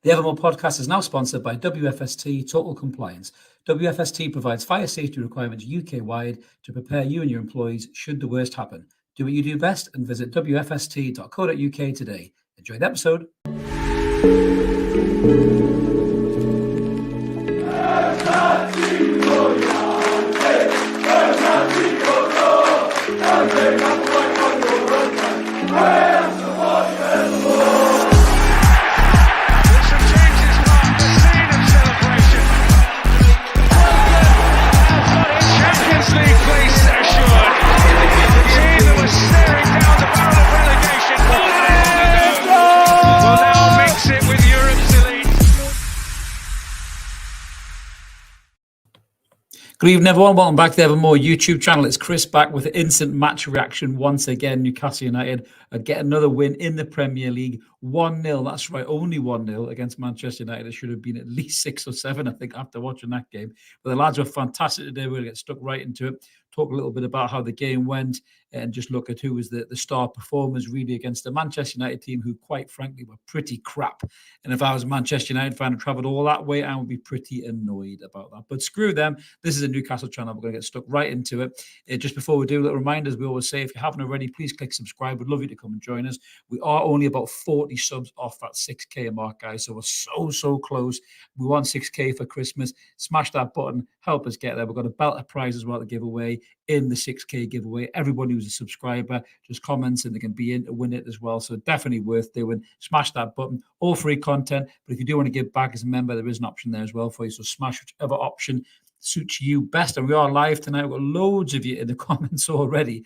The Evermore podcast is now sponsored by WFST Total Compliance. WFST provides fire safety requirements UK-wide to prepare you and your employees should the worst happen. Do what you do best and visit wfst.co.uk today. Enjoy the episode. Good evening, everyone. Welcome back to the Evermore YouTube channel. It's Chris back with an instant match reaction once again. Newcastle United get another win in the Premier League. 1-0, that's right, only 1-0 against Manchester United. It should have been at least 6 or 7, I think, after watching that game. But the lads were fantastic today. We're going to get stuck right into it. Talk a little bit about how the game went and just look at who was the star performers really against the Manchester United team who, quite frankly, were pretty crap. And if I was a Manchester United fan and travelled all that way, I would be pretty annoyed about that. But screw them. This is a Newcastle channel. We're going to get stuck right into it. Just before we do, little reminders we always say, if you haven't already, please click subscribe. We'd love you to come and join us. We are only about 40 subs off that 6K mark, guys. So we're so close. We want 6K for Christmas. Smash that button. Help us get there. We've got a belt of prize as well to give away in the 6K giveaway. Everybody who's a subscriber just comments and they can be in to win it as well. So definitely worth doing. Smash that button. All free content. But if you do want to give back as a member, there is an option there as well for you. So smash whichever option suits you best. And we are live tonight. We've got loads of you in the comments already,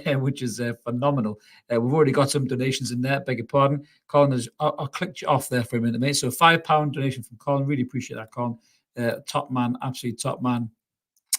which is phenomenal. We've already got some donations in there. Beg your pardon. Colin, I'll click you off there for a minute, mate. So £5 donation from Colin. Really appreciate that, Colin. Top man, absolute top man.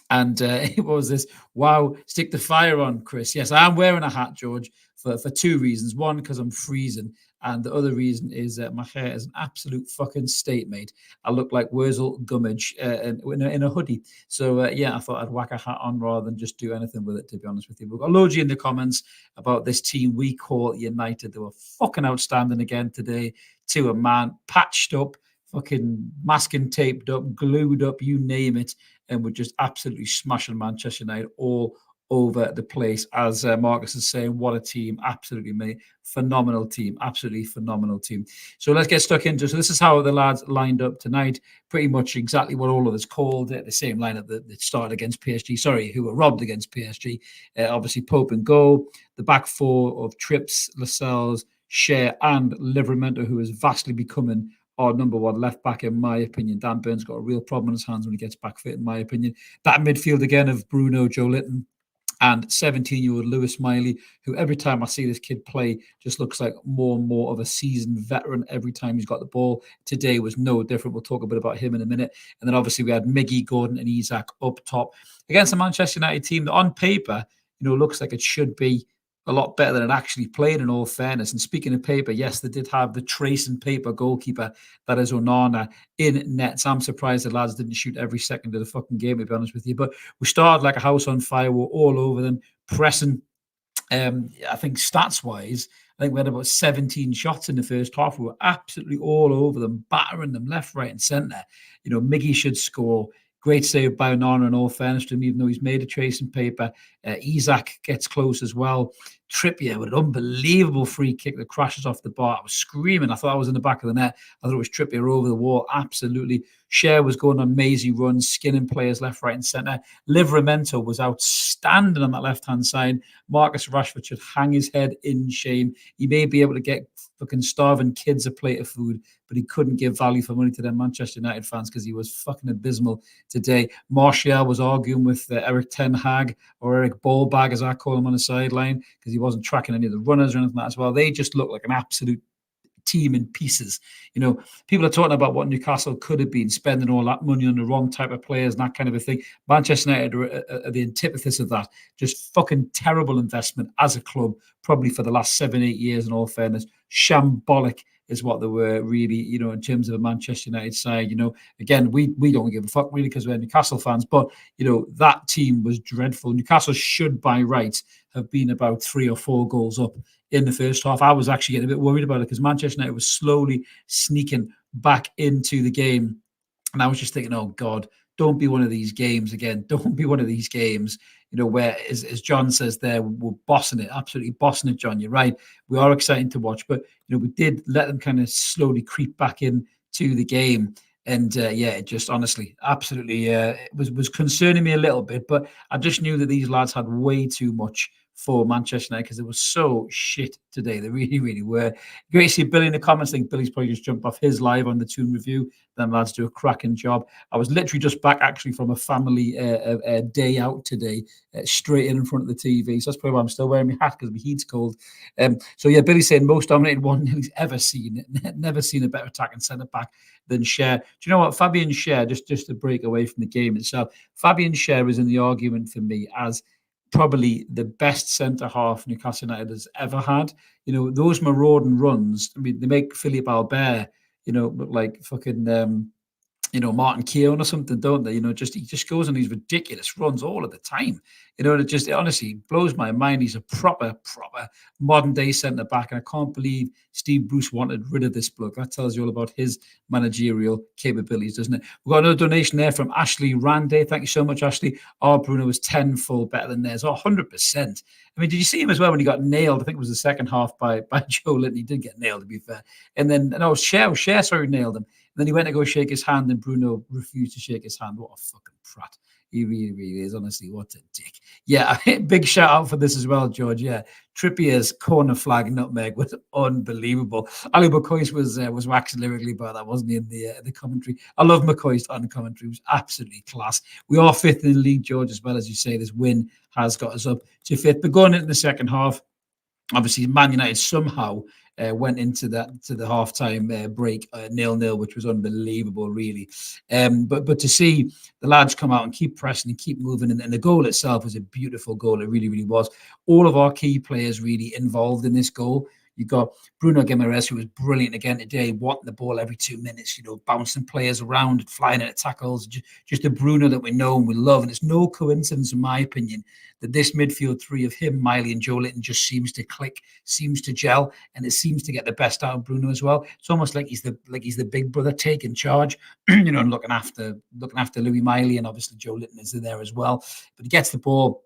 And what was this? Wow, stick the fire on, Chris. Yes, I am wearing a hat, George, for 2 reasons. One, because I'm freezing. And the other reason is my hair is an absolute fucking state, mate. I look like Wurzel Gummidge in a hoodie. So, yeah, I thought I'd whack a hat on rather than just do anything with it, to be honest with you. We've got loads of you in the comments about this team we call United. They were fucking outstanding again today. To a man, patched up, fucking masking taped up, glued up, you name it. And we're just absolutely smashing Manchester United all over the place. As Marcus is saying, what a team. Absolutely, mate. Phenomenal team. Absolutely phenomenal team. So let's get stuck into it. So this is how the lads lined up tonight. Pretty much exactly what all of us called it. The same lineup that started against PSG. Sorry, who were robbed against PSG. Obviously, Pope and goal. The back four of Trips, Lascelles, Shea and Livramento, who is vastly becoming our number one left back, in my opinion. Dan Burns got a real problem in his hands when he gets back fit, in my opinion. That midfield again of Bruno, Joe Linton, and 17-year-old Lewis Miley, who every time I see this kid play just looks like more and more of a seasoned veteran every time he's got the ball. Today was no different. We'll talk a bit about him in a minute. And then obviously we had Miggy, Gordon and Isak up top against the Manchester United team that on paper, looks like it should be a lot better than it actually played, in all fairness. And speaking of paper, yes, they did have the trace and paper goalkeeper, that is Onana, in nets. I'm surprised the lads didn't shoot every second of the fucking game, to be honest with you. But we started like a house on fire. We're all over them, pressing. I think stats-wise, I think we had about 17 shots in the first half. We were absolutely all over them, battering them left, right and centre. Miggy should score. Great save by Onana, in all fairness to him, even though he's made a trace in paper. Isak gets close as well. Trippier with an unbelievable free kick that crashes off the bar. I was screaming. I thought I was in the back of the net. I thought it was Trippier over the wall. Absolutely. Shea was going on mazy runs, skinning players left, right and centre. Livramento was outstanding on that left-hand side. Marcus Rashford should hang his head in shame. He may be able to get fucking starving kids a plate of food, but he couldn't give value for money to them Manchester United fans because he was fucking abysmal today. Martial was arguing with Eric Ten Hag, or Eric Ballbag, as I call him, on the sideline, because he wasn't tracking any of the runners or anything like that as well. They just looked like an absolute team in pieces. People are talking about what Newcastle could have been, spending all that money on the wrong type of players and that kind of a thing. Manchester United are the antithesis of that. Just fucking terrible investment as a club, probably for the last 7-8 years, in all fairness. Shambolic is what they were, really, in terms of a Manchester United side. Again, we don't give a fuck, really, because we're Newcastle fans, but, that team was dreadful. Newcastle should, by rights, have been about 3 or 4 goals up in the first half. I was actually getting a bit worried about it because Manchester United was slowly sneaking back into the game. And I was just thinking, oh God, don't be one of these games again. Don't be one of these games, where, as John says there, we're bossing it, absolutely bossing it, John. You're right. We are exciting to watch, but, we did let them kind of slowly creep back in to the game. And it just honestly, absolutely, it was concerning me a little bit. But I just knew that these lads had way too much for Manchester United because they were so shit today. They really, really were. Great to see Billy in the comments. I think Billy's probably just jumped off his live on the Toon review. Them lads do a cracking job. I was literally just back actually from a family day out today, straight in front of the TV. So that's probably why I'm still wearing my hat because my heat's cold. So yeah, Billy's saying most dominated 1-0 he's ever seen. Never seen a better attacking centre back than Schär. Do you know what? Fabian Schär, just to break away from the game itself, Fabian Schär is in the argument for me as probably the best centre half Newcastle United has ever had. Those marauding runs, I mean, they make Philippe Albert, look like fucking Martin Keown or something, don't they? He just goes on these ridiculous runs all of the time. And it honestly blows my mind. He's a proper modern day centre back. And I can't believe Steve Bruce wanted rid of this bloke. That tells you all about his managerial capabilities, doesn't it? We've got another donation there from Ashley Randay. Thank you so much, Ashley. Our Bruno was tenfold better than theirs. 100%. I mean, did you see him as well when he got nailed? I think it was the second half by Joe Linton. He did get nailed, to be fair. And then, Schär nailed him. And then he went to go shake his hand, and Bruno refused to shake his hand. What a fucking prat. He really, really is. Honestly, what a dick. Yeah, big shout out for this as well, George. Yeah, Trippier's corner flag nutmeg was unbelievable. Ali McCoist was waxing lyrically about that, wasn't he, in the commentary? I love McCoist on the commentary. It was absolutely class. We are fifth in the league, George, as well. As you say, this win has got us up to fifth. But going into the second half, obviously, Man United somehow went into the halftime break 0-0, which was unbelievable, really. But to see the lads come out and keep pressing and keep moving, and the goal itself was a beautiful goal. It really, really was. All of our key players really involved in this goal. You got Bruno Guimaraes, who was brilliant again today, wanting the ball every 2 minutes, bouncing players around, flying into tackles. Just the Bruno that we know and we love. And it's no coincidence, in my opinion, that this midfield three of him, Miley, and Joe Linton just seems to click, seems to gel, and it seems to get the best out of Bruno as well. It's almost like he's the big brother taking charge, and looking after Louis Miley, and obviously Joe Linton is in there as well. But he gets the ball.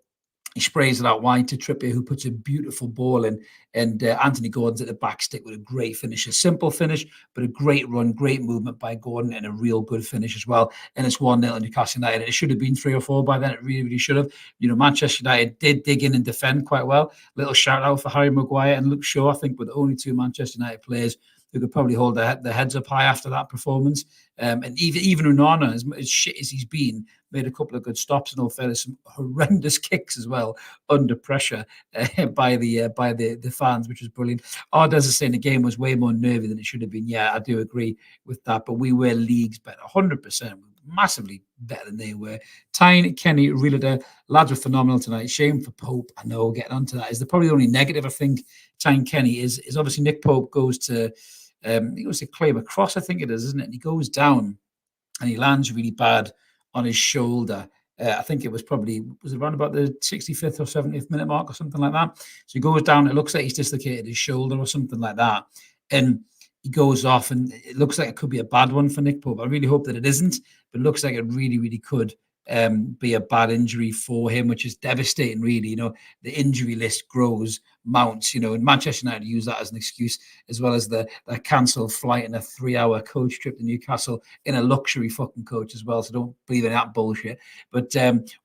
He sprays it out wide to Trippier, who puts a beautiful ball in, and Anthony Gordon's at the back stick with a great finish. A simple finish, but a great run, great movement by Gordon, and a real good finish as well. And it's 1-0 in Newcastle United. It should have been 3 or 4 by then. It really, really should have. Manchester United did dig in and defend quite well. Little shout out for Harry Maguire and Luke Shaw, I think, were the only 2 Manchester United players who could probably hold their heads up high after that performance. And even Onana, as shit as he's been, made a couple of good stops, and all fairness, some horrendous kicks as well under pressure by the fans, which was brilliant. Ardez is saying the game was way more nervy than it should have been. Yeah, I do agree with that, but we were leagues better, 100%. Massively better than they were. Tyne, Kenny, Realtor, lads were phenomenal tonight. Shame for Pope. I know, getting onto that is probably the only negative I think Tyne Kenny is obviously Nick Pope goes to claim a cross, I think it is, isn't it? And he goes down and he lands really bad on his shoulder. I think it was around about the 65th or 70th minute mark or something like that. So he goes down. It looks like he's dislocated his shoulder or something like that. And he goes off, and it looks like it could be a bad one for Nick Pope. I really hope that it isn't, but it looks like it really, really could be a bad injury for him, which is devastating, really. The injury list mounts, and Manchester United use that as an excuse, as well as the cancelled flight and a 3-hour coach trip to Newcastle in a luxury fucking coach as well. So don't believe in that bullshit. But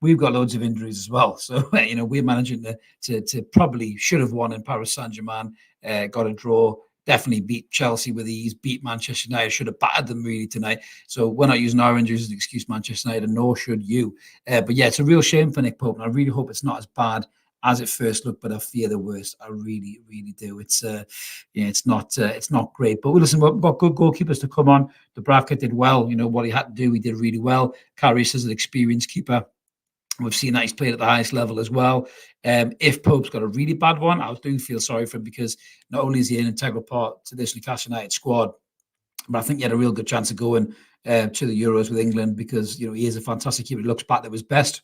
we've got loads of injuries as well. So, we're managing to probably should have won in Paris Saint-Germain, got a draw. Definitely beat Chelsea with ease, beat Manchester United, should have battered them really tonight. So we're not using our injuries as an excuse, Manchester United, nor should you. But yeah, it's a real shame for Nick Pope, and I really hope it's not as bad as it first looked, but I fear the worst. I really, really do. It's not great. But listen, we've got good goalkeepers to come on. Dubravka did well. What he had to do, he did really well. Karius is an experienced keeper. We've seen that he's played at the highest level as well. If Pope's got a really bad one, I do feel sorry for him, because not only is he an integral part to this Newcastle United squad, but I think he had a real good chance of going to the Euros with England, because he is a fantastic keeper. He looks back at his best,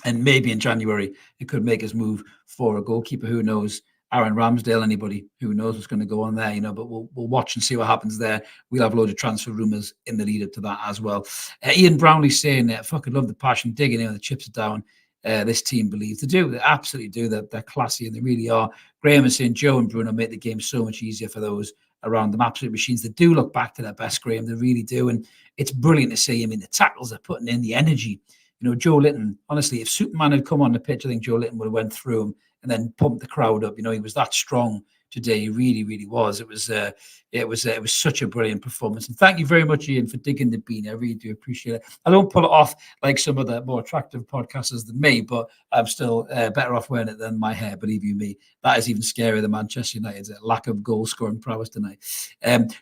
and maybe in January he could make his move for a goalkeeper. Who knows? Aaron Ramsdale, anybody who knows what's going to go on there, but we'll watch and see what happens there. We'll have loads of transfer rumours in the lead up to that as well. Ian Brownlee saying, fucking love the passion, digging in when the chips are down. This team believes they do. They absolutely do. They're classy and they really are. Graham is saying Joe and Bruno make the game so much easier for those around them. Absolute machines. They do look back to their best, Graham. They really do. And it's brilliant to see. I mean, the tackles they're putting in, the energy. Joe Litton, honestly, if Superman had come on the pitch, I think Joe Litton would have went through him and then pumped the crowd up. He was that strong today. He really, really was. It was such a brilliant performance. And thank you very much, Ian, for digging the bean. I really do appreciate it. I don't pull it off like some of the more attractive podcasters than me, but I'm still better off wearing it than my hair, believe you me. That is even scarier than Manchester United's lack of goal-scoring prowess tonight.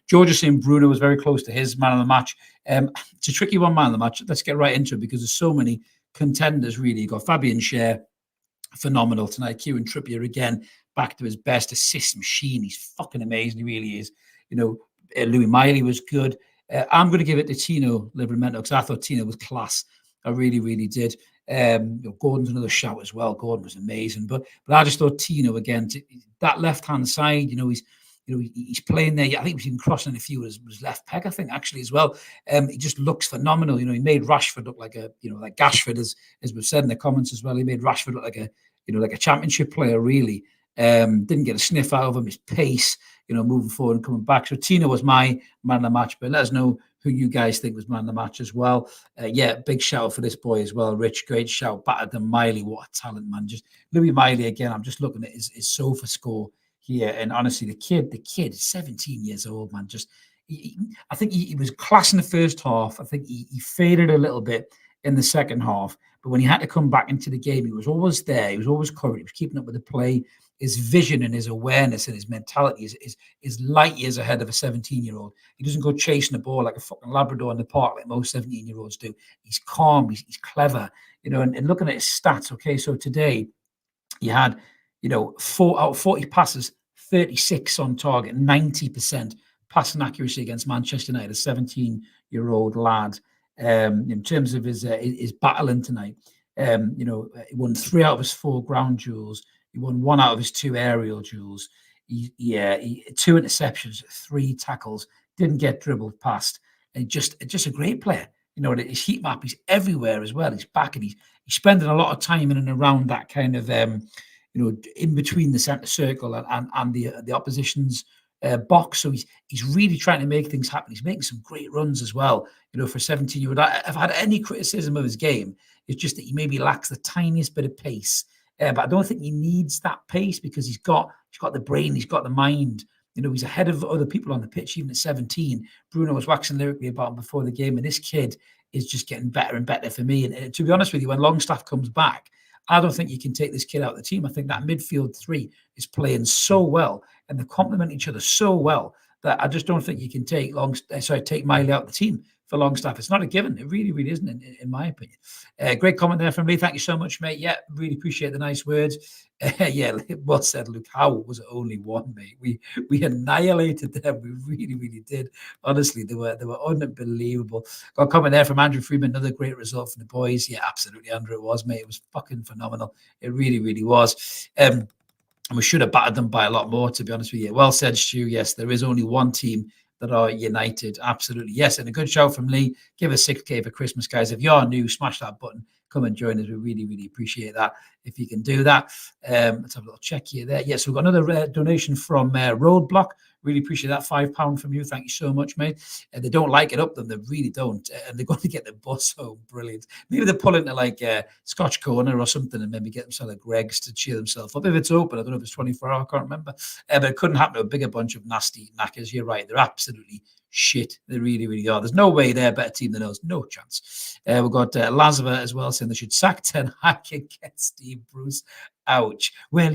George is saying Bruno was very close to his man of the match. It's a tricky one, man of the match. Let's get right into it because there's so many contenders, really. You've got Fabian Schär, phenomenal tonight. Kieran Trippier again, back to his best assist machine. He's fucking amazing. He really is. Louis Miley was good. I'm going to give it to Tino Livramento because I thought Tino was class. I really, really did. Gordon's another shout as well. Gordon was amazing, but I just thought Tino again. That left hand side, he's playing there. I think he was even crossing a few with his left peg, I think, actually, as well. He just looks phenomenal. He made Rashford look like like Gashford, as we've said in the comments as well. He made Rashford look like a championship player, really. Didn't get a sniff out of him. His pace, moving forward and coming back. So Tino was my man of the match, but let us know who you guys think was man of the match as well. Big shout for this boy as well. Rich, great shout. Better than Miley. What a talent, man. Just Louis Miley again. I'm just looking at his sofa score here, and honestly, the kid is 17 years old, man. I think he was class in the first half. I think he faded a little bit in the second half, but when he had to come back into the game, he was always there. He was always current. He was keeping up with the play. His vision and his awareness and his mentality is light years ahead of a 17-year-old. He doesn't go chasing the ball like a fucking Labrador in the park like most 17-year-olds do. He's calm. He's clever. And looking at his stats. Okay, so today he had 4 out of 40 passes, 36 on target, 90% passing accuracy against Manchester United, a 17-year-old lad. In terms of his battling tonight, he won 3 out of his 4 ground duels. He won 1 out of his 2 aerial duels. He 2 interceptions, 3 tackles, didn't get dribbled past. And just a great player. His heat map, he's everywhere as well. He's back and he's spending a lot of time in and around that kind of, in between the centre circle and the opposition's box. So he's really trying to make things happen. He's making some great runs as well. For 17-year-old, I've had any criticism of his game. It's just that he maybe lacks the tiniest bit of pace. But I don't think he needs that pace because he's got the brain, he's got the mind. He's ahead of other people on the pitch, even at 17. Bruno was waxing lyrically about him before the game, and this kid is just getting better and better for me. And to be honest with you, when Longstaff comes back, I don't think you can take this kid out of the team. I think that midfield 3 is playing so well, and they complement each other so well that I just don't think you can take Miley out of the team for Longstaff. It's not a given. It really, really isn't, in my opinion. Great comment there from Lee. Thank you so much, mate. Yeah, really appreciate the nice words. Well said, Luke. How was it only 1, mate? We annihilated them. We really, really did. Honestly, they were unbelievable. Got a comment there from Andrew Freeman. Another great result for the boys. Yeah, absolutely, Andrew. It was, mate. It was fucking phenomenal. It really, really was. And we should have battered them by a lot more, to be honest with you. Well said, Stu. Yes, there is only one team that are united. Absolutely. Yes. And a good shout from Lee. Give us 6K for Christmas, guys. If you're new, smash that button. Come and join us. We really, really appreciate that if you can do that. Let's have a little check here there. Yes, we've got another donation from Roadblock. Really appreciate that. £5 from you. Thank you so much, mate. They don't like it up them. They really don't. And they're going to get the bus home. Brilliant. Maybe they'll pull into like Scotch Corner or something and maybe get themselves a Greg's to cheer themselves up. If it's open, I don't know if it's 24 hours. I can't remember. But it couldn't happen to a bigger bunch of nasty knackers. You're right. They're absolutely shit. They really, really are. There's no way they're a better team than us. No chance. We've got Lazava as well saying they should sack Ten Hag and get Steve Bruce. Ouch. Well,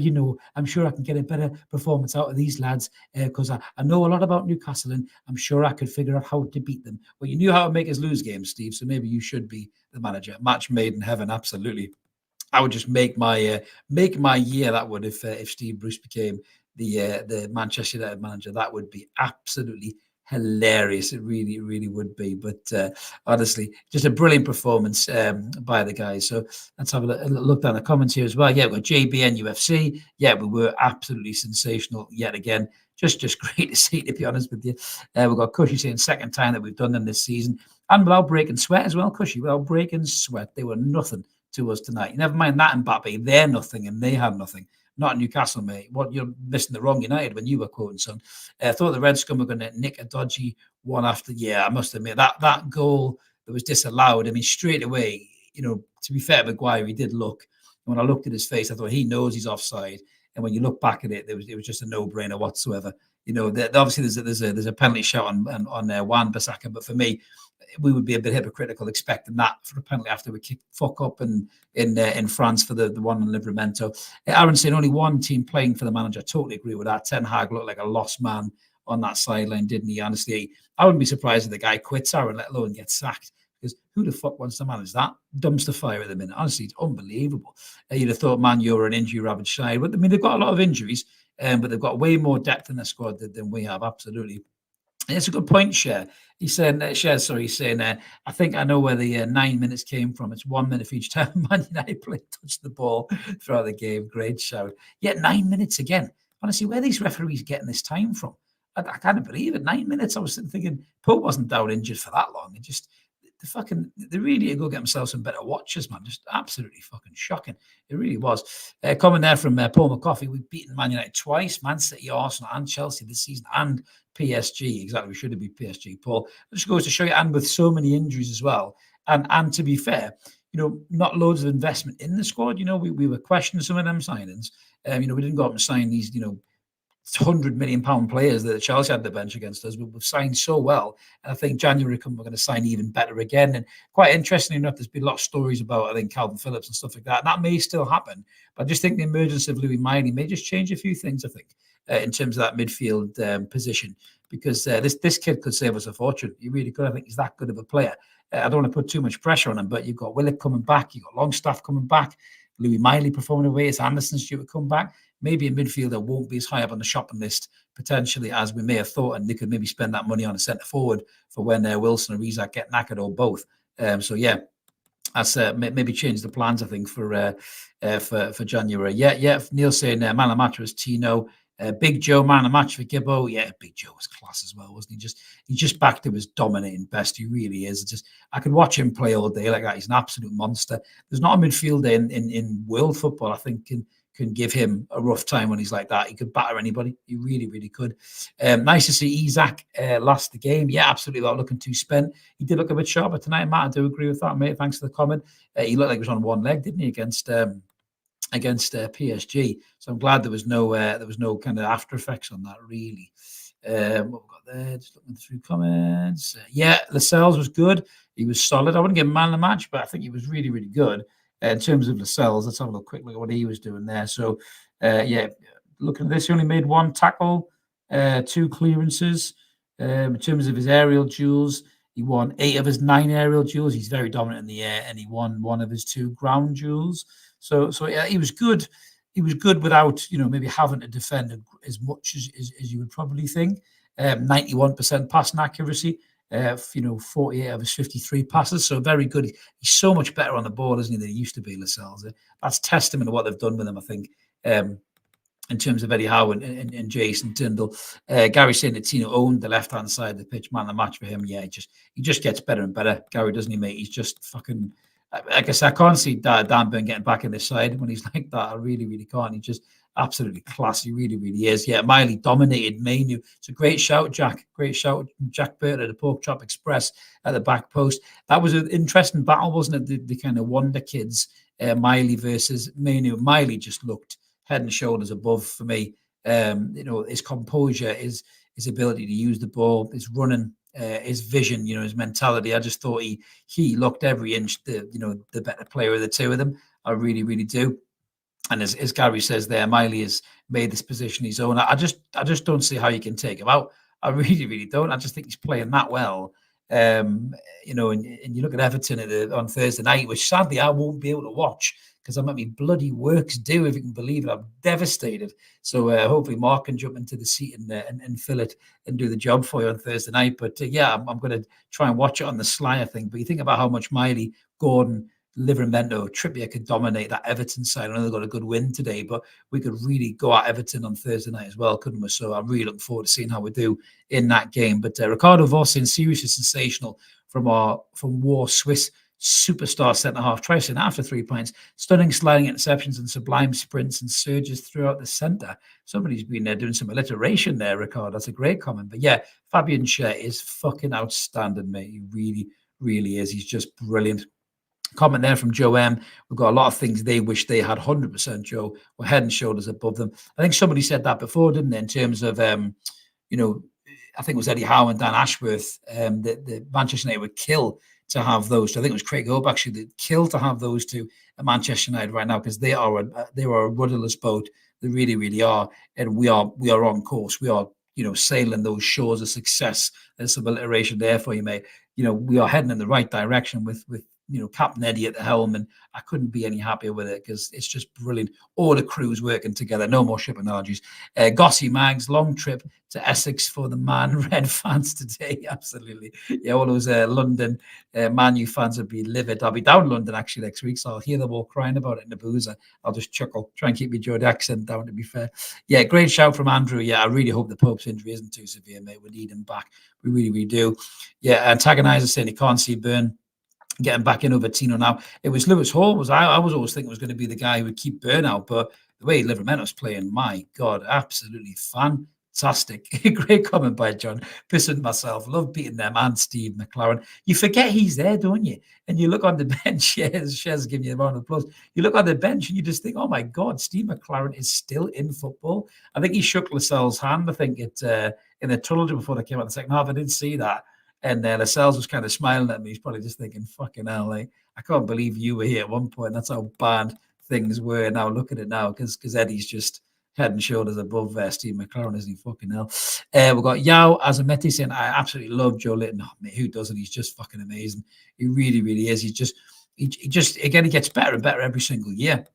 I'm sure I can get a better performance out of these lads because I know a lot about Newcastle and I'm sure I could figure out how to beat them. Well, you knew how to make us lose games, Steve, so maybe you should be the manager. Match made in heaven, absolutely. I would just make my year. That would if Steve Bruce became the Manchester United manager. That would be absolutely hilarious. It really would be. But honestly, just a brilliant performance by the guys. So let's have a look down the comments here as well. Yeah, we've got JBN UFC. Yeah, we were absolutely sensational yet again. Just great to see, to be honest with you. We've got Cushy saying second time that we've done them this season. And without breaking sweat as well, Cushy, without breaking sweat. They were nothing to us tonight. Never mind that Mbappe, they're nothing and they had nothing. Not Newcastle, mate. What, you're missing the wrong United when you were quoting, son. I thought the Red Scum were going to nick a dodgy one after. Yeah, I must admit that goal that was disallowed. I mean, straight away, to be fair, Maguire, he did look. When I looked at his face, I thought he knows he's offside. And when you look back at it, it was just a no-brainer whatsoever. Obviously there's a penalty shot on Wan-Bissaka, but for me, we would be a bit hypocritical expecting that for a penalty after we kick fuck up in France for the one on Livramento. Aaron saying only one team playing for the manager. I totally agree with that. Ten Hag looked like a lost man on that sideline, didn't he? Honestly, I wouldn't be surprised if the guy quits, Aaron, let alone gets sacked. Because who the fuck wants to manage that dumpster fire at the minute? Honestly, it's unbelievable. You'd have thought, man, you're an injury-ravaged side. But I mean, they've got a lot of injuries, but they've got way more depth in their squad than we have. Absolutely. And it's a good point, Cher. He's saying, I think I know where the 9 minutes came from. It's 1 minute for each time Man United player touched the ball throughout the game. Great shout. Yet 9 minutes again. Honestly, where are these referees getting this time from? I can't believe it. 9 minutes. I was thinking Pope wasn't down injured for that long. It just, they really need to go get themselves some better watches, man. Just absolutely fucking shocking. It really was. Coming there from Paul McCoffey, we've beaten Man United twice, Man City, Arsenal, and Chelsea this season, and PSG. Exactly, we should have been PSG, Paul. It just goes to show you, and with so many injuries as well. And to be fair, not loads of investment in the squad. We were questioning some of them signings. We didn't go up and sign these, £100 million players that Chelsea had the bench against us. We've signed so well. And I think January we're going to sign even better again. And quite interestingly enough, there's been a lot of stories about, I think, Calvin Phillips and stuff like that. And that may still happen. But I just think the emergence of Louis Miley may just change a few things, I think, in terms of that midfield position. Because this kid could save us a fortune. He really could. I think he's that good of a player. I don't want to put too much pressure on him, but you've got Willock coming back. You've got Longstaff coming back. Louis Miley performing away. It's Anderson's due to come back. Maybe a midfielder won't be as high up on the shopping list potentially as we may have thought, and they could maybe spend that money on a centre forward for when Wilson or Isak get knackered or both. So yeah, that's maybe change the plans, I think, for January. Yeah. Neil saying man of the match was Tino. Big Joe, man of the match for Gibbo. Yeah, Big Joe was class as well, wasn't he? He just backed him as dominating best. He really is. I could watch him play all day like that. He's an absolute monster. There's not a midfielder in world football, I think, can give him a rough time when he's like that. He could batter anybody. He really could. Nice to see Isak last the game. Yeah, absolutely. Without looking too spent. He did look a bit sharper tonight, Matt. I do agree with that, mate. Thanks for the comment. He looked like he was on one leg, didn't he, against PSG? So I'm glad there was no kind of after effects on that, really. What we've got there, just looking through comments. Yeah, Lascelles was good. He was solid. I wouldn't give him man of the match, but I think he was really good. In terms of Lascelles, let's have a quick look at what he was doing there. So, looking at this, he only made one tackle, 2 clearances. In terms of his aerial duels, he won 8 of his 9 aerial duels. He's very dominant in the air, and he won 1 of his 2 ground duels. So yeah, he was good. He was good without, maybe having to defend as much as you would probably think. 91% passing accuracy. 48 of his 53 passes, so very good. He's so much better on the ball, isn't he, than he used to be, Lascelles. That's testament to what they've done with him, I think, in terms of Eddie Howe and Jason Tindall. Gary saying that Tino owned the left-hand side of the pitch, man of the match for him. Yeah, he just gets better and better, Gary, doesn't he, mate? He's just fucking... I guess I can't see Dan Burn getting back in this side when he's like that. I really can't. He's just absolutely class. He really is. Yeah, Miley dominated Manu. It's a great shout, Jack. Great shout, Jack Burt at the Pork Chop Express at the back post. That was an interesting battle, wasn't it? The kind of wonder kids, Miley versus Manu. Miley just looked head and shoulders above for me. His composure, his ability to use the ball, his running, his vision, his mentality. I just thought he looked every inch the better player of the two of them. I really do. And as Gary says there, Miley has made this position his own. I just don't see how you can take him out. I really don't. I just think he's playing that well. And you look at Everton on Thursday night, which sadly I won't be able to watch because I'm at my bloody works due, if you can believe it. I'm devastated. So hopefully Mark can jump into the seat and fill it and do the job for you on Thursday night. But yeah, I'm going to try and watch it on the sly, I think. But you think about how much Miley, Gordon, Livramento, Trippier could dominate that Everton side. I know they got a good win today, but we could really go at Everton on Thursday night as well, couldn't we? So I'm really looking forward to seeing how we do in that game. But Ricardo Vosin, seriously sensational from War Swiss superstar centre-half. Tries in after 3 points. Stunning sliding interceptions and sublime sprints and surges throughout the centre. Somebody's been doing some alliteration there, Ricardo. That's a great comment. But yeah, Fabian Schär is fucking outstanding, mate. He really, really is. He's just brilliant. Comment there from Joe M. We've got a lot of things they wish they had. 100%, Joe. We're head and shoulders above them. I think somebody said that before, didn't they? In terms of, you know, I think it was Eddie Howe and Dan Ashworth. The Manchester United would kill to have those two. I think it was Craig Hope actually that kill to have those two at Manchester United right now, because they are a rudderless boat. They really, really are, and we are on course. We are, you know, sailing those shores of success. There's some alliteration there for you, mate. You know, we are heading in the right direction with you know, Captain Eddie at the helm, and I couldn't be any happier with it because it's just brilliant. All the crews working together. No more ship analogies. Gossy Mags, long trip to Essex for the Man Red fans today. Absolutely. Yeah, all those London Man U fans would be livid. I'll be down in London actually next week, so I'll hear them all crying about it in the boozer. I'll just chuckle, try and keep my Geordie accent down, to be fair. Yeah, great shout from Andrew. Yeah, I really hope the Pope's injury isn't too severe, mate. We need him back. We really, really do. Yeah, antagonizer saying he can't see Burn getting back in over Tino now. It was Lewis Hall. I was always thinking was going to be the guy who would keep Burnout, but the way Livramento's playing, my God, absolutely fantastic. Great comment by John. Pissing myself. Love beating them and Steve McLaren. You forget he's there, don't you? And you look on the bench. Shez giving you a round of applause. You look on the bench and you just think, oh my God, Steve McLaren is still in football. I think he shook Lascelles' hand, I think, in the tunnel before they came out in the second half. I didn't see that. And Lascelles was kind of smiling at me. He's probably just thinking, fucking hell, like, I can't believe you were here at one point. That's how bad things were. Now look at it now, because Eddie's just head and shoulders above Steve McLaren, isn't he? Fucking hell. We've got Yao Azameti saying, I absolutely love Joe Litton. Oh, mate, who doesn't? He's just fucking amazing. He really, really is. He just, again, he gets better and better every single year.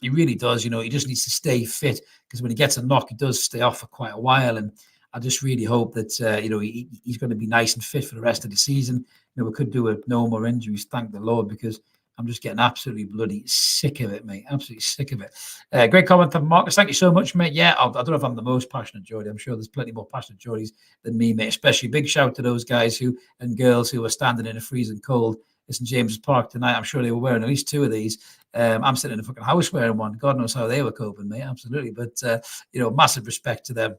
He really does. You know, he just needs to stay fit, because when he gets a knock, he does stay off for quite a while. And I just really hope that, you know, he's going to be nice and fit for the rest of the season. You know, we could do with no more injuries, thank the Lord, because I'm just getting absolutely bloody sick of it, mate. Absolutely sick of it. Great comment from Marcus. Thank you so much, mate. Yeah, I don't know if I'm the most passionate Geordie. I'm sure there's plenty more passionate Geordies than me, mate. Especially big shout to those guys and girls who are standing in a freezing cold in St James's Park tonight. I'm sure they were wearing at least two of these. I'm sitting in the fucking house wearing one. God knows how they were coping, mate. Absolutely. But, you know, massive respect to them.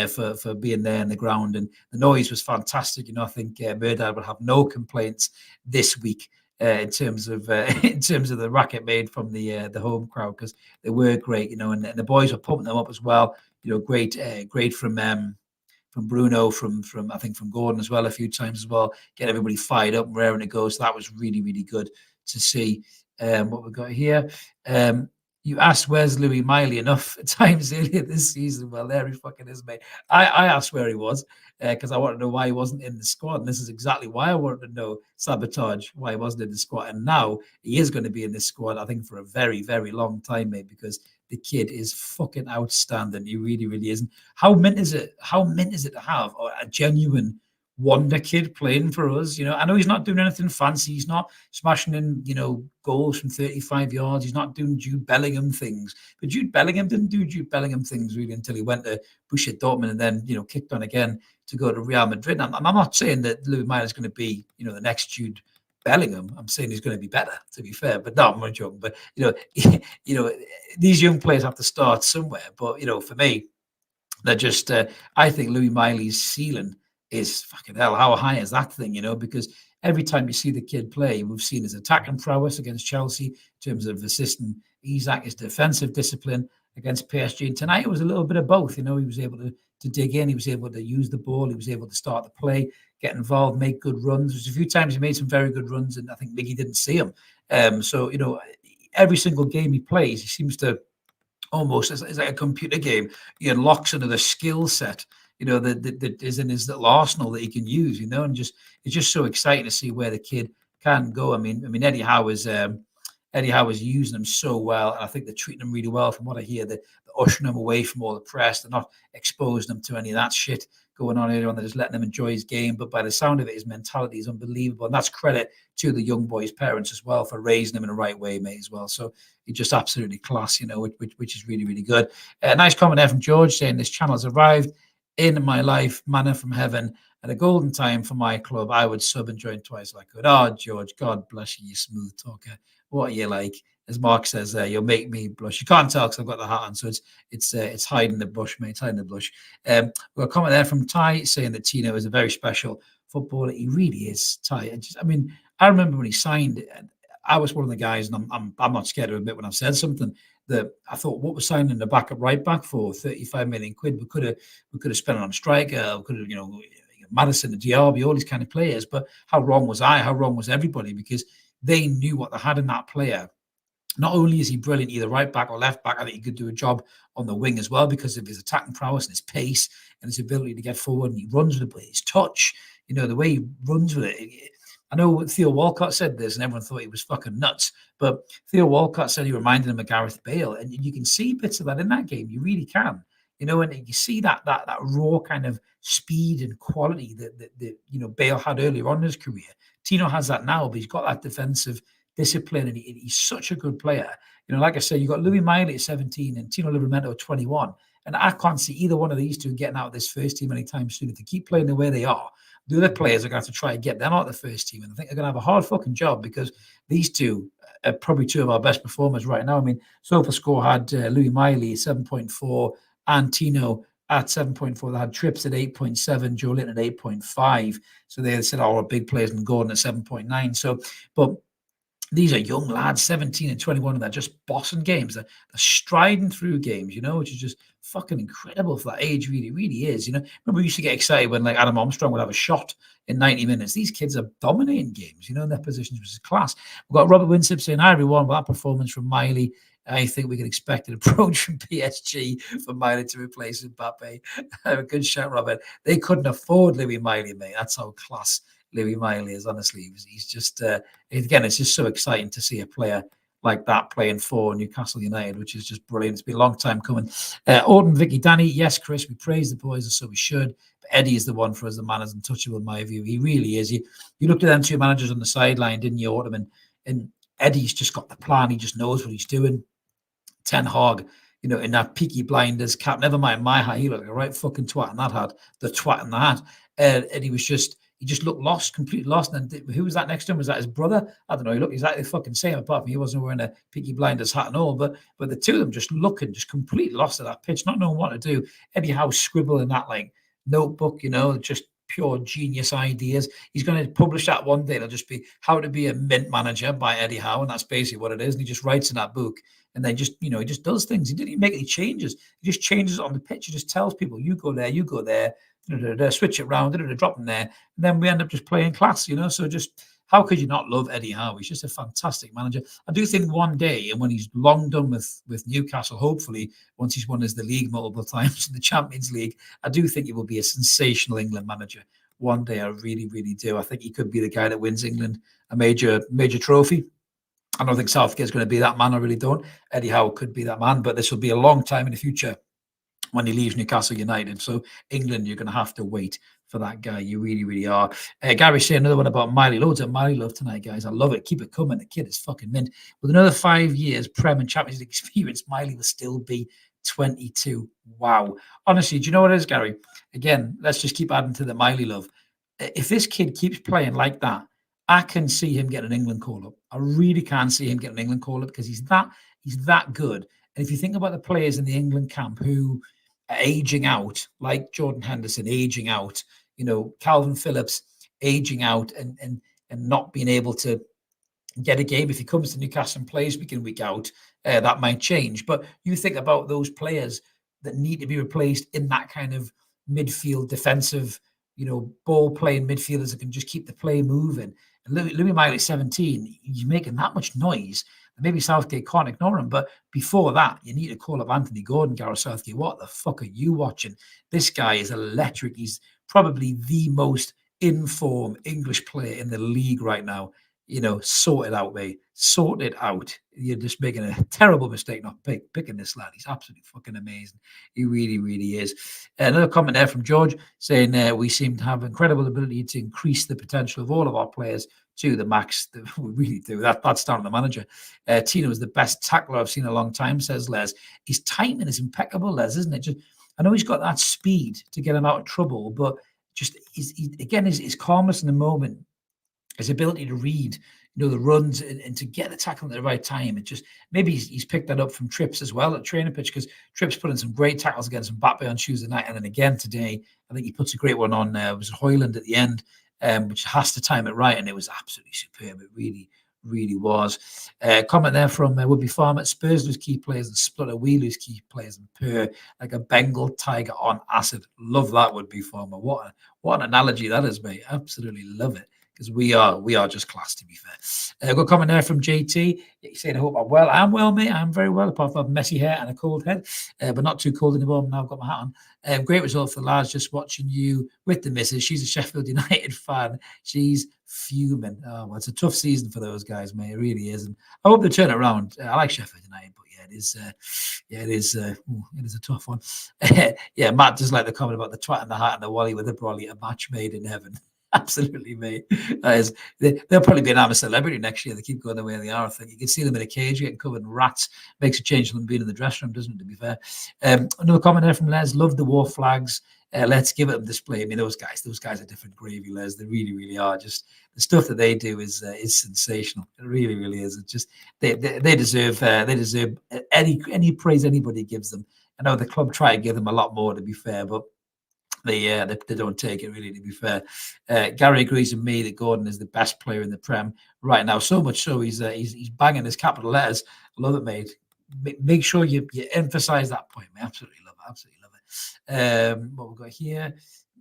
For being there in the ground, and the noise was fantastic. You know, I think Murdad will have no complaints this week in terms of the racket made from the home crowd, because they were great. You know, and the boys were pumping them up as well. You know, great from Bruno, from I think from Gordon as well a few times as well. Get everybody fired up and raring to go. So that was really, really good to see. What we got here. You asked where's Louis Miley enough times earlier this season. Well, there he fucking is, mate. I asked where he was because I wanted to know why he wasn't in the squad. And this is exactly why I wanted to know, Sabotage, why he wasn't in the squad. And now he is going to be in this squad, I think, for a very, very long time, mate, because the kid is fucking outstanding. He really, really is. How mint is it? How mint is it to have a genuine wonder kid playing for us? You know, I know he's not doing anything fancy. He's not smashing in, you know, goals from 35 yards. He's not doing Jude Bellingham things. But Jude Bellingham didn't do Jude Bellingham things really until he went to Borussia Dortmund and then, you know, kicked on again to go to Real Madrid. And I'm not saying that Louis Miller is going to be, you know, the next Jude Bellingham. I'm saying he's going to be better, to be fair. But no, I'm not joking. But you know, these young players have to start somewhere. But you know, for me, they're just. I think Louis Miley's ceiling is fucking hell. How high is that thing? You know, because every time you see the kid play, we've seen his attacking prowess against Chelsea in terms of assisting Isak, his defensive discipline against PSG. And tonight it was a little bit of both. You know, he was able to dig in. He was able to use the ball. He was able to start the play, get involved, make good runs. There's a few times he made some very good runs, and I think Miggy didn't see him. So, you know, every single game he plays, he seems to almost, it's like a computer game. He unlocks another skill set, you know, that is in his little arsenal that he can use, you know, and just it's just so exciting to see where the kid can go. I mean, Eddie Howe is Eddie Howe is using them so well, and I think they're treating them really well. From what I hear, they're ushering them away from all the press. They're not exposing them to any of that shit going on earlier on. They're just letting him enjoy his game. But by the sound of it, his mentality is unbelievable, and that's credit to the young boy's parents as well for raising him in the right way, mate, as well. So he's just absolutely class, which is really, really good. Nice comment there from George saying this channel has arrived in my life, manna from heaven. At a golden time for my club, I would sub and join twice if I could. Oh, George, God bless you, you smooth talker. What are you like? As Mark says there, you'll make me blush. You can't tell because I've got the hat on, so it's hiding the bush, mate. It's hiding the blush. We've got a comment there from Ty saying that Tino is a very special footballer. He really is, Ty. I remember when he signed it. I was one of the guys, and I'm not scared to admit when I've said something that I thought, what was signing the backup right back for 35 million quid? We could have spent it on a striker. We could have, Madison, the Diaby, all these kind of players. But how wrong was I? How wrong was everybody? Because they knew what they had in that player. Not only is he brilliant, either right back or left back, I think he could do a job on the wing as well because of his attacking prowess and his pace and his ability to get forward. And he runs with it, his touch, the way he runs with it. I know Theo Walcott said this and everyone thought he was fucking nuts, but Theo Walcott said he reminded him of Gareth Bale. And you can see bits of that in that game. You really can. And you see that raw kind of speed and quality that Bale had earlier on in his career. Tino has that now, but he's got that defensive discipline, and he's such a good player. Like I said, you got Louis Miley at 17 and Tino Livramento at 21, and I can't see either one of these two getting out of this first team anytime soon. If they keep playing the way they are, the other players are going to have to try and get them out of the first team, and I think they're going to have a hard fucking job because these two are probably two of our best performers right now. I mean, SofaScore had Louis Miley 7.4 and Tino at 7.4. They had Trips at 8.7, Joe Linton at 8.5. So they said, we're big players, and Gordon at 7.9. So, but these are young lads, 17 and 21, and they're just bossing games. They're striding through games, which is just fucking incredible for that age. Really, really is. Remember we used to get excited when like Adam Armstrong would have a shot in 90 minutes. These kids are dominating games, in their positions, which is class. We've got Robert Winsip saying, hi everyone, with that performance from Miley, I think we can expect an approach from PSG for Miley to replace Mbappe. A good shout, Robert. They couldn't afford Louis Miley, mate. That's how class Louis Miley is. Honestly, he's just again, it's just so exciting to see a player like that playing for Newcastle United, which is just brilliant. It's been a long time coming. Orton, Vicky, Danny, yes, Chris, we praise the boys, and so we should. But Eddie is the one for us. The man is untouchable in my view. He really is. You looked at them two managers on the sideline, didn't you, Orton? And Eddie's just got the plan. He just knows what he's doing. Ten Hag, in that Peaky Blinders cap, never mind my hat, he looked like a right fucking twat in that hat, the twat in the hat. And he just looked lost, completely lost. And who was that next to him? Was that his brother? I don't know. He looked exactly the fucking same, apart from he wasn't wearing a Peaky Blinders hat and all. But the two of them just looking, just completely lost at that pitch, not knowing what to do. Eddie Howe scribbling that like notebook, just pure genius ideas. He's going to publish that one day. It'll just be How to Be a Mint Manager by Eddie Howe, and that's basically what it is. And he just writes in that book. And then just, he just does things. He didn't even make any changes. He just changes it on the pitch. He just tells people, you go there, switch it around, drop them there. And then we end up just playing class, So just, how could you not love Eddie Howe? He's just a fantastic manager. I do think one day, and when he's long done with Newcastle, hopefully, once he's won as the league multiple times in the Champions League, I do think he will be a sensational England manager. One day, I really, really do. I think he could be the guy that wins England a major trophy. I don't think Southgate's going to be that man. I really don't. Eddie Howe could be that man, but this will be a long time in the future when he leaves Newcastle United. So England, you're going to have to wait for that guy. You really, really are. Gary saying another one about Miley. Loads of Miley love tonight, guys. I love it. Keep it coming. The kid is fucking mint. With another 5 years Prem and Champions League experience, Miley will still be 22. Wow. Honestly, do you know what it is, Gary? Again, let's just keep adding to the Miley love. If this kid keeps playing like that, I can see him getting an England call-up. I really can see him getting an England call-up because he's that good. And if you think about the players in the England camp who are aging out, like Jordan Henderson aging out, Calvin Phillips aging out and not being able to get a game. If he comes to Newcastle and plays week in, week out, that might change. But you think about those players that need to be replaced in that kind of midfield defensive, ball playing midfielders that can just keep the play moving. And Louis Miley, 17, he's making that much noise. Maybe Southgate can't ignore him, but before that, you need to call up Anthony Gordon, Gareth Southgate. What the fuck are you watching? This guy is electric. He's probably the most in-form English player in the league right now. sort it out, mate. Sort it out. You're just making a terrible mistake not picking this lad. He's absolutely fucking amazing. He really, really is. Another comment there from George saying we seem to have incredible ability to increase the potential of all of our players to the max. We really do. That's down to the manager. Tino is the best tackler I've seen in a long time, says Les. His timing is impeccable, Les, isn't it? Just, I know he's got that speed to get him out of trouble, but just his calmness in the moment, his ability to read, the runs and to get the tackle at the right time. It just, maybe he's picked that up from Trips as well at training pitch, because Trips put in some great tackles against Mbappe on Tuesday night, and then again today, I think he puts a great one on. Was Hoyland at the end, which has to time it right, and it was absolutely superb. It really, really was. Comment there from Woodby Farm at Spurs lose key players and Splutter. We lose key players and purr like a Bengal tiger on acid. Love that, Woodby Farmer. What an analogy that is, mate. Absolutely love it. Because we are just class, to be fair. Good comment there from JT. He's saying, I hope I'm well. I'm well, mate. I'm very well, apart from messy hair and a cold head, but not too cold anymore. Now I've got my hat on. Great result for the lads. Just watching you with the missus. She's a Sheffield United fan. She's fuming. Oh, well, it's a tough season for those guys, mate. It really is. And I hope they turn it around. I like Sheffield United, but it is a tough one. Matt does like the comment about the twat and the hat and the wally with the brolly, a match made in heaven. Absolutely, mate. They'll probably be an amateur celebrity next year. They keep going the way they are. I think you can see them in a cage getting covered in rats. Makes a change from them being in the dressing room, doesn't it, to be fair? Another comment there from Les. Love the war flags. Let's give it a display. I mean, those guys are different gravy, Les. They really, really are. Just the stuff that they do is sensational. It really, really is. It's just they deserve any praise anybody gives them. I know the club try to give them a lot more, to be fair, but they don't take it, really, to be fair. Gary agrees with me that Gordon is the best player in the Prem right now. So much so he's banging his capital letters. I love it, mate. Make sure you emphasize that point, mate. Absolutely love it. Absolutely love it. What we've got here,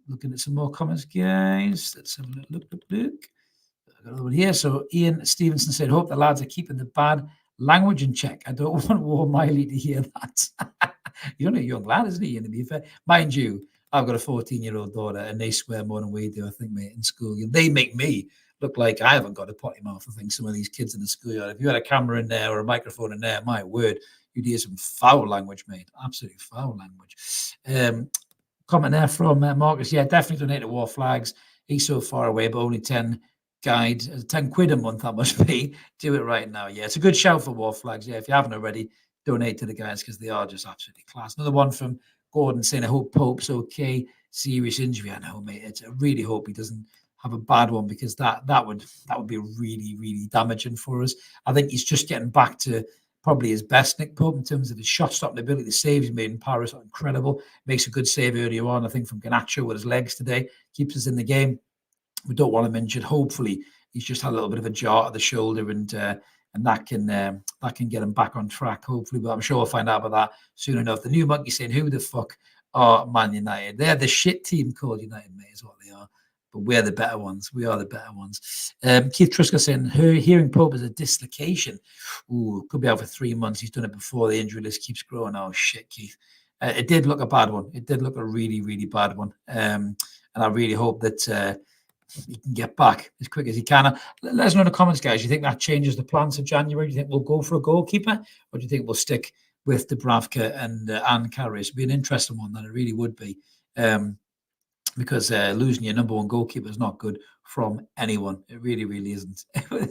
looking at some more comments, guys. Let's have a look. I've got another one here. So Ian Stevenson said, hope the lads are keeping the bad language in check. I don't want War Miley to hear that. You're only a young lad, isn't he, Ian, to be fair? Mind you, I've got a 14-year-old daughter, and they swear more than we do, I think, mate, in school. They make me look like I haven't got a potty mouth. I think some of these kids in the schoolyard, if you had a camera in there or a microphone in there, my word, you'd hear some foul language, mate. Absolutely foul language. Comment there from Marcus. Yeah, definitely donate to war flags. He's so far away, but only 10 quid a month, that must be. Do it right now. Yeah, it's a good shout for war flags. Yeah, if you haven't already, donate to the guys, because they are just absolutely class. Another one from Gordon saying, I hope Pope's okay. Serious injury. I know, mate. I really hope he doesn't have a bad one, because that would be really, really damaging for us. I think he's just getting back to probably his best, Nick Pope, in terms of his shot stopping ability. The saves he made in Paris are incredible. Makes a good save earlier on, I think, from Garnacho with his legs today. Keeps us in the game. We don't want him injured. Hopefully, he's just had a little bit of a jar at the shoulder, and that can get him back on track, hopefully. But I'm sure we'll find out about that soon enough. The new monkey saying, who the fuck are Man United? They're the shit team called United, mate, is what they are. But we're the better ones. We are the better ones. Keith Truska saying, hearing Pope is a dislocation. Ooh, could be out for 3 months. He's done it before. The injury list keeps growing. Oh, shit, Keith. It did look a bad one. It did look a really, really bad one. And I really hope that he can get back as quick as he can. Let us know in the comments, guys. Do you think that changes the plans for January? Do you think we'll go for a goalkeeper, or do you think we'll stick with Dubravka and Enquiries? It'd be an interesting one, that it really would be, because losing your number one goalkeeper is not good from anyone. It really, really isn't.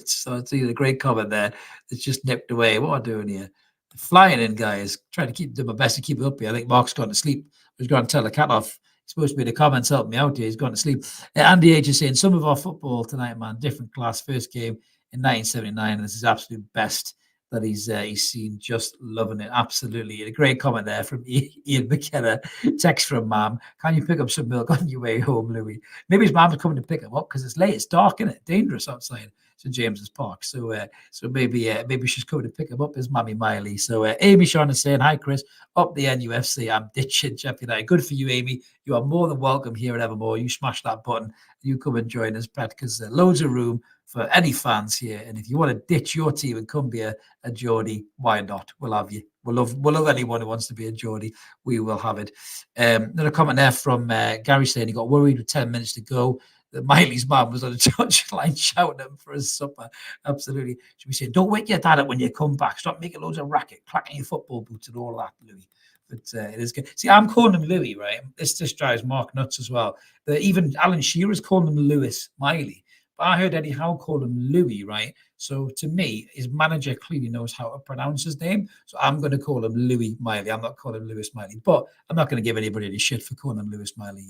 So it's a great comment there. It's just nipped away. What am I doing here? Flying in, guys. Trying to do my best to keep it up here. I think Mark's gone to sleep. He's going to tell the cat off. He's supposed to be in the comments helping me out here. He's gone to sleep. Andy H is saying, some of our football tonight, man, different class. First game in 1979, and this is absolute best that he's seen. Just loving it. Absolutely. A great comment there from Ian McKenna. Text from Mom. Can you pick up some milk on your way home, Louis? Maybe his mom's coming to pick him up, because it's late. It's dark, isn't it? Dangerous outside St. James's Park. So maybe she's coming to pick him up, his Mammy Miley. So Amy Sean is saying, hi, Chris. Up the NUFC. I'm ditching Sheffield United. Good for you, Amy. You are more than welcome here at Evermore. You smash that button. You come and join us, Pet, because there's loads of room for any fans here. And if you want to ditch your team and come be a Geordie, why not? We'll have you. We'll love anyone who wants to be a Geordie. We will have it. Another comment there from Gary saying he got worried with 10 minutes to go that Miley's mum was on the touchline shouting at him for his supper. Absolutely. Should we say, don't wake your dad up when you come back. Stop making loads of racket, clacking your football boots and all that, Louis. But it is good. See, I'm calling him Louis, right? This just drives Mark nuts as well. Even Alan Shearer's calling him Lewis Miley. But I heard Eddie Howe call him Louis, right? So to me, his manager clearly knows how to pronounce his name. So I'm going to call him Louis Miley. I'm not calling him Lewis Miley. But I'm not going to give anybody any shit for calling him Lewis Miley.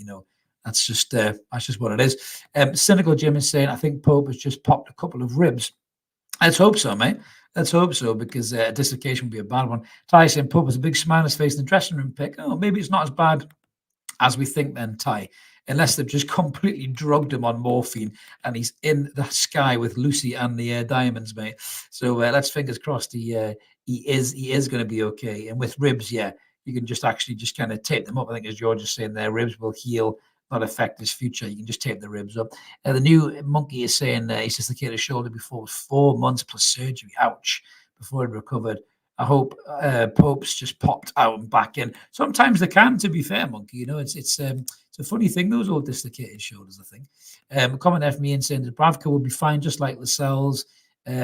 That's just what it is. Cynical Jim is saying, I think Pope has just popped a couple of ribs. Let's hope so, mate. Let's hope so, because a dislocation would be a bad one. Ty saying Pope has a big smile on his face in the dressing room pick. Oh, maybe it's not as bad as we think then, Ty. Unless they've just completely drugged him on morphine and he's in the sky with Lucy and the diamonds, mate. So let's fingers crossed he is going to be okay. And with ribs, yeah, you can just kind of tape them up. I think as George is saying, their ribs will heal, not affect his future. You can just tape the ribs up. The new monkey is saying he's dislocated his shoulder before 4 months plus surgery. Ouch. Before he recovered. I hope Pope's just popped out and back in. Sometimes they can, to be fair, monkey. It's a funny thing, those old dislocated shoulders, I think. Comment there from me and saying that Bravka will be fine, just like Lascelles.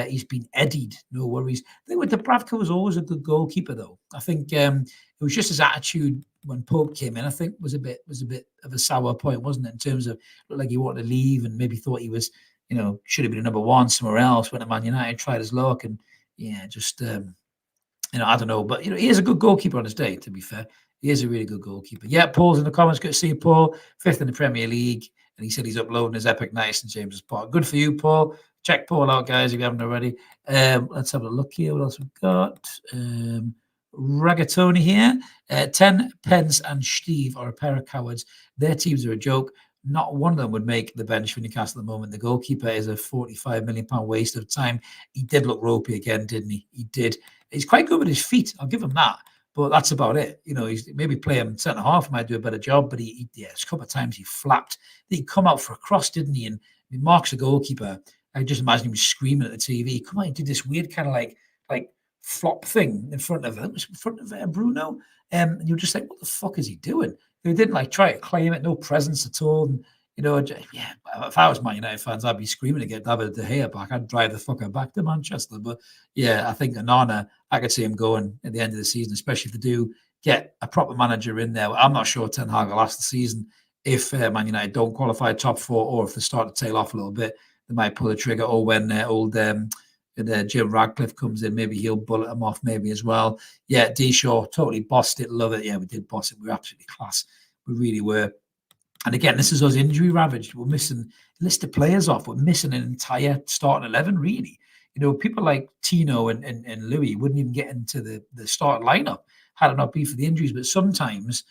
He's been eddied, no worries. I think with the Bravka was always a good goalkeeper, though. I think it was just his attitude when Pope came in. I think was a bit of a sour point, wasn't it? In terms of looked like he wanted to leave and maybe thought he was, should have been a number one somewhere else. Went to Man United, tried his luck, and just. I don't know, but he is a good goalkeeper on his day, to be fair. He is a really good goalkeeper. Yeah, Paul's in the comments. Good to see you, Paul. 5th in the Premier League. And he said he's uploading his epic nights in James's Park. Good for you, Paul. Check Paul out, guys, if you haven't already. Let's have a look here. What else we've got? Ragatoni here. 10 Pence and Steve are a pair of cowards. Their teams are a joke. Not one of them would make the bench for Newcastle at the moment. The goalkeeper is a £45 million waste of time. He did look ropey again, didn't he? He did. He's quite good with his feet. I'll give him that. But that's about it. He's maybe play him centre half, might do a better job. But a couple of times he flapped. He'd come out for a cross, didn't he? And Mark's a goalkeeper. I just imagine him screaming at the TV. Come on, he did this weird kind of like flop thing in front of him. In front of Bruno. And you're just like, what the fuck is he doing? They didn't try to claim it, no presence at all. And, if I was Man United fans, I'd be screaming to get David De Gea back. I'd drive the fucker back to Manchester. But yeah, I think Onana, I could see him going at the end of the season, especially if they do get a proper manager in there. I'm not sure Ten Hag will last the season if Man United don't qualify top 4, or if they start to tail off a little bit, they might pull the trigger. Or when Jim Radcliffe comes in, maybe he'll bullet him off maybe as well. Yeah, D-Shaw, totally bossed it. Love it. Yeah, we did boss it. We were absolutely class. We really were. And again, this is us injury ravaged. We're missing a list of players off. We're missing an entire starting 11, really. People like Tino and Louis wouldn't even get into the starting lineup had it not been for the injuries. But sometimes,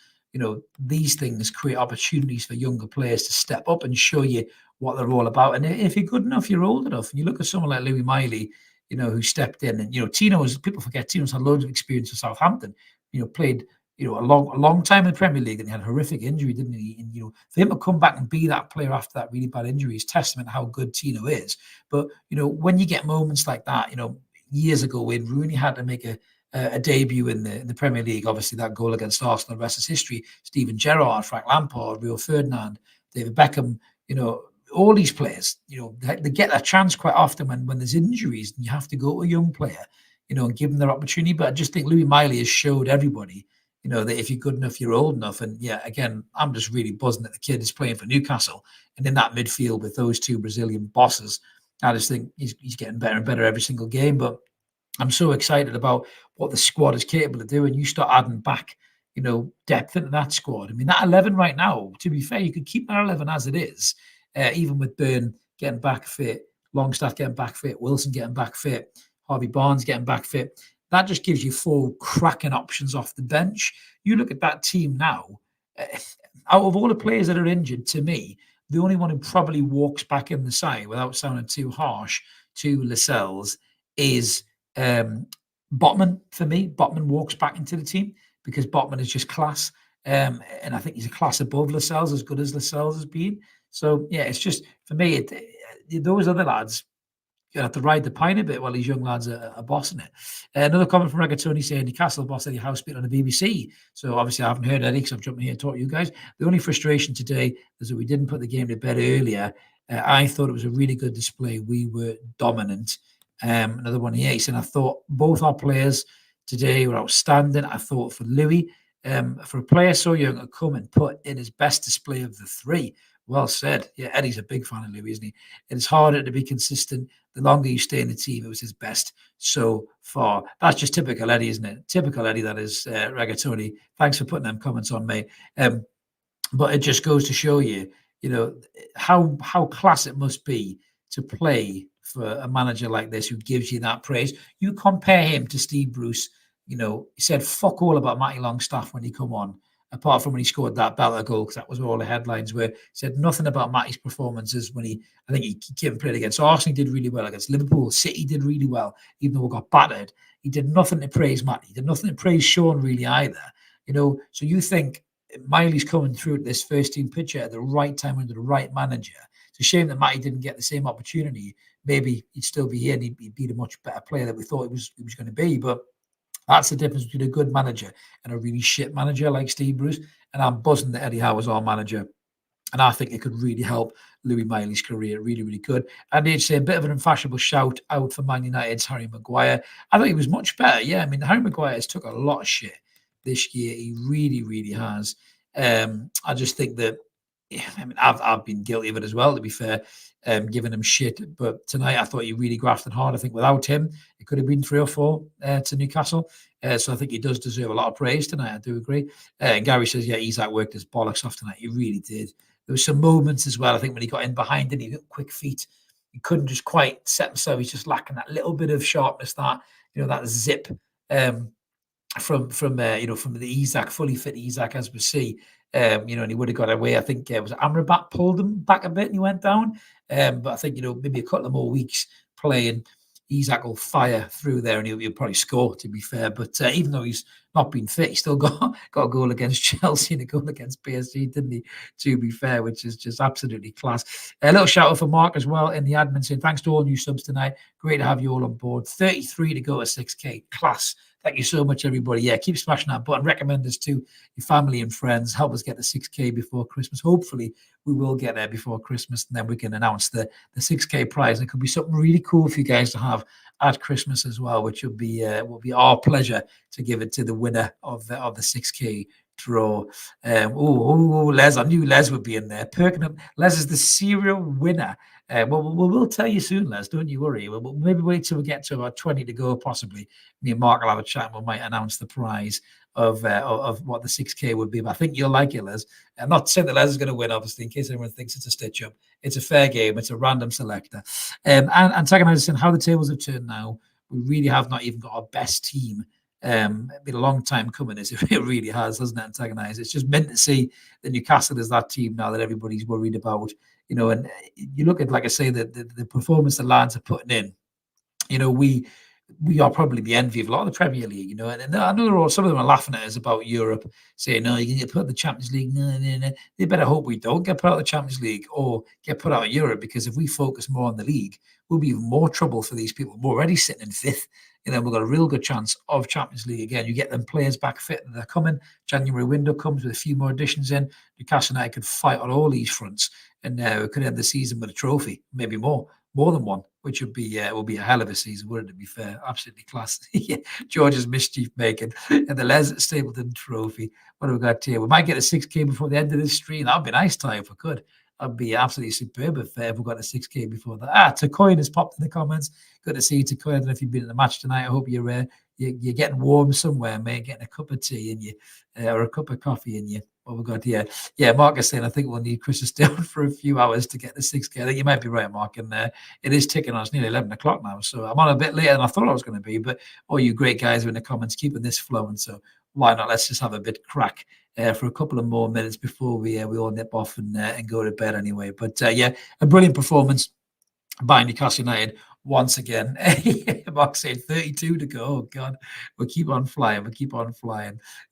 these things create opportunities for younger players to step up and show you what they're all about. And if you're good enough, you're old enough. And you look at someone like Louis Miley, who stepped in. And, Tino's, people forget Tino's had loads of experience with Southampton, played a long time in the Premier League, and he had a horrific injury, didn't he? And, for him to come back and be that player after that really bad injury is testament to how good Tino is. But, when you get moments like that, years ago when Rooney had to make a debut in the Premier League, obviously that goal against Arsenal, the rest is history. Steven Gerrard, Frank Lampard, Rio Ferdinand, David Beckham, all these players, they get a chance quite often when there's injuries and you have to go to a young player, and give them their opportunity. But I just think Louis Miley has showed everybody, that if you're good enough, you're old enough. And yeah, again, I'm just really buzzing that the kid is playing for Newcastle. And in that midfield with those two Brazilian bosses, I just think he's getting better and better every single game. But I'm so excited about what the squad is capable of doing. You start adding back, depth into that squad. I mean, that 11 right now, to be fair, you could keep that 11 as it is, even with Byrne getting back fit, Longstaff getting back fit, Wilson getting back fit, Harvey Barnes getting back fit. That just gives you 4 cracking options off the bench. You look at that team now, out of all the players that are injured, to me, the only one who probably walks back in the side, without sounding too harsh to Lascelles, is Botman. For me, Botman walks back into the team because Botman is just class. And I think he's a class above Lascelles, as good as Lascelles has been. So, yeah, it's just, for me, those other lads, You'll have to ride the pine a bit while these young lads are bossing it. Another comment from Regatoni saying Newcastle boss Eddie Howe speaking on the BBC. So obviously I haven't heard Eddie because I've jumped in here and talked to you guys. The only frustration today is that we didn't put the game to bed earlier. I thought it was a really good display. We were dominant. Another one here, he said, I thought both our players today were outstanding. I thought for Louis, for a player so young to come and put in his best display of the three. Well said. Yeah, Eddie's a big fan of Louis, isn't he? It's harder to be consistent. The longer you stay in the team, it was his best so far. That's just typical Eddie, isn't it? Typical Eddie, that is, Regatoni. Thanks for putting them comments on, mate. But it just goes to show you, how class it must be to play for a manager like this who gives you that praise. You compare him to Steve Bruce. He said fuck all about Matty Longstaff when he come on, apart from when he scored that belter goal, because that was where all the headlines were. He said nothing about Matty's performances when he came and played against Arsenal. He did really well against Liverpool. City did really well, even though we got battered. He did nothing to praise Matty. He did nothing to praise Sean really either. So you think Miley's coming through at this first team picture at the right time under the right manager. It's a shame that Matty didn't get the same opportunity. Maybe he'd still be here and he'd be a much better player than we thought he was going to be. But that's the difference between a good manager and a really shit manager like Steve Bruce. And I'm buzzing that Eddie Howe was our manager. And I think it could really help Louis Miley's career. Really, really good. And they'd say a bit of an unfashionable shout out for Man United's Harry Maguire. I thought he was much better. Yeah, I mean, Harry Maguire has took a lot of shit this year. He really, really has. I just think that, I've been guilty of it as well, to be fair, giving him shit. But tonight I thought he really grafted hard. I think without him, it could have been 3 or 4 to Newcastle. So I think he does deserve a lot of praise tonight. I do agree. And Gary says, yeah, Isak worked his bollocks off tonight. He really did. There were some moments as well, I think, when he got in behind and he got quick feet. He couldn't just quite set himself. He's just lacking that little bit of sharpness, that zip. From the Isak, fully fit Isak, as we see, and he would have got away. I think was Amrabat pulled him back a bit and he went down. But I think maybe a couple of more weeks playing, Isak will fire through there and he'll probably score, to be fair. But even though he's not been fit, he still got a goal against Chelsea and a goal against PSG, didn't he? To be fair, which is just absolutely class. A little shout out for Mark as well in the admin saying, thanks to all new subs tonight. Great to have you all on board. 33 to go to 6K. Class. Thank you so much, everybody. Yeah, keep smashing that button. Recommend us to your family and friends. Help us get the 6K before Christmas. Hopefully, we will get there before Christmas, and then we can announce the 6K prize. And it could be something really cool for you guys to have at Christmas as well, which will be our pleasure to give it to the winner of the 6K draw. Les, I knew Les would be in there. Perking up. Les is the serial winner. We'll tell you soon, Les. Don't you worry. We'll maybe wait till we get to about 20 to go, possibly. Me and Mark will have a chat and we might announce the prize of what the 6K would be. But I think you'll like it, Les. I'm not saying that Les is going to win, obviously, in case anyone thinks it's a stitch up. It's a fair game. It's a random selector. And antagonizing saying how the tables have turned now. We really have not even got our best team. It's been a long time coming, as it really has, hasn't it? Antagonize. It's just meant to see that Newcastle is that team now that everybody's worried about. And you look at, like I say, the performance the lads are putting in. We are probably the envy of a lot of the Premier League, and I know some of them are laughing at us about Europe, saying, no, you can get put in the Champions League. No. They better hope we don't get put out of the Champions League or get put out of Europe, because if we focus more on the league, we'll be even more trouble for these people. We're already sitting in 5th. We've got a real good chance of Champions League again. You get them players back fit, and they're coming. January window comes with a few more additions in. Newcastle United could fight on all these fronts, and we could end the season with a trophy, maybe more than one, which would be a hell of a season, wouldn't it? To be fair, absolutely class. Yeah, George's mischief making and the Les Stapleton Trophy. What have we got here? We might get a 6K before the end of this stream. That'd be nice, Ty, if we could. That'd be absolutely superb if we got a 6K before that. Tacoin has popped in the comments. Good to see you, Tacoin. I don't know if you've been at the match tonight. I hope you're getting warm somewhere, mate. Getting a cup of tea in you, or a cup of coffee in you. What we got here? Yeah, Mark is saying I think we'll need Chris to stay on for a few hours to get the 6K. I think you might be right, Mark. And it is ticking on. It's nearly 11 o'clock now, so I'm on a bit later than I thought I was going to be. But all you great guys are in the comments keeping this flowing. So why not? Let's just have a bit crack for a couple of more minutes before we all nip off and go to bed anyway. But a brilliant performance by Newcastle United once again. Mark said 32 to go. Oh, God, we'll keep on flying.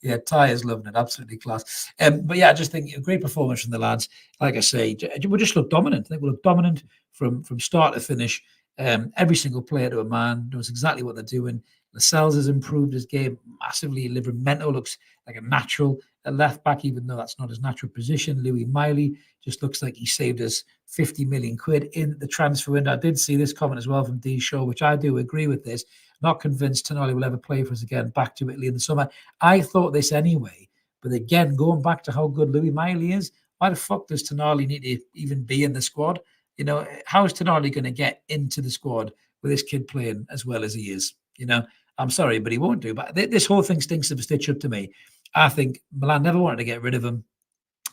Yeah, Ty is loving it. Absolutely class. But I just think a great performance from the lads. Like I say, we just look dominant. I think we look dominant from start to finish. Every single player to a man knows exactly what they're doing. Lascelles has improved his game massively. Livramento looks like a natural at left back, even though that's not his natural position. Louis Miley just looks like he saved us 50 million quid in the transfer window. I did see this comment as well from D Shaw, which I do agree with this. Not convinced Tonali will ever play for us again. Back to Italy in the summer. I thought this anyway. But again, going back to how good Louis Miley is, why the fuck does Tonali need to even be in the squad? You know, how is Tonali going to get into the squad with this kid playing as well as he is? You know, I'm sorry, but he won't do. But this whole thing stinks of a stitch up to me. I think Milan never wanted to get rid of him.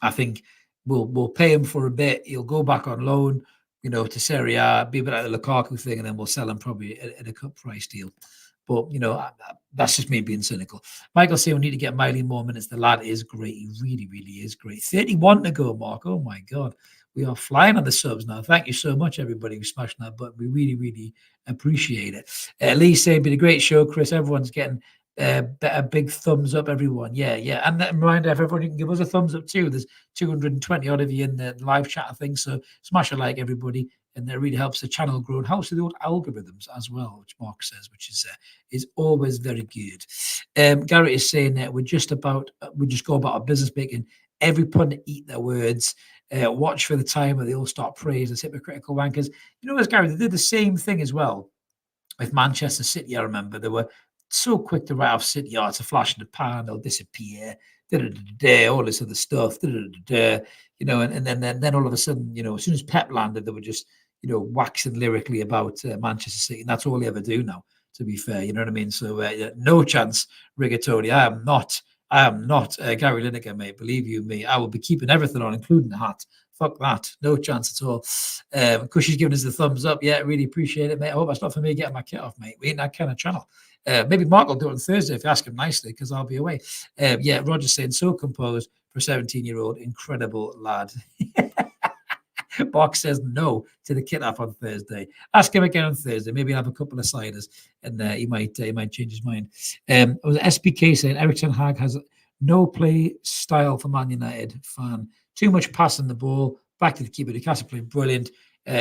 I think we'll pay him for a bit. He'll go back on loan, you know, to Serie A, be a bit like the Lukaku thing, and then we'll sell him probably at a cut price deal. But, you know, that's just me being cynical. Michael saying we need to get Miley more minutes. The lad is great. He really, really is great. 31 to go, Mark. Oh, my God. We are flying on the subs now. Thank you so much, everybody, who smashed that button. We really, really appreciate it. Lee saying, been a great show, Chris. Everyone's getting a big thumbs up, everyone. Yeah. And that reminder, if everyone, you can give us a thumbs up too. There's 220 odd of you in the live chat, I think. So smash a like, everybody. And that really helps the channel grow and helps with the old algorithms as well, which Mark says, which is always very good. Garrett is saying that we just go about our business making every pundit eat their words. Watch for the time where they all start praise as hypocritical wankers. You know, as Gary, they did the same thing as well with Manchester City. I remember they were so quick to write off City. Oh, it's a flash in the pan. They'll disappear. All this other stuff. You know, and then all of a sudden, you know, as soon as Pep landed, they were just, you know, waxing lyrically about Manchester City, and that's all they ever do now. To be fair, you know what I mean. So no chance, Rigatoni. I am not Gary Lineker, mate. Believe you me, I will be keeping everything on, including the hat. Fuck that. No chance at all. Cushy's giving us the thumbs up. Yeah, really appreciate it, mate. I hope that's not for me getting my kit off, mate. We ain't that kind of channel. Maybe Mark will do it on Thursday if you ask him nicely, because I'll be away. Yeah, Roger's saying, so composed for a 17-year-old. Incredible lad. Box says no to the kit off on Thursday. Ask him again on Thursday. Maybe he'll have a couple of ciders, and he might change his mind. It was SPK saying Erik ten Hag has no play style for Man United fan. Too much passing the ball. Back to the keeper. Newcastle played brilliant.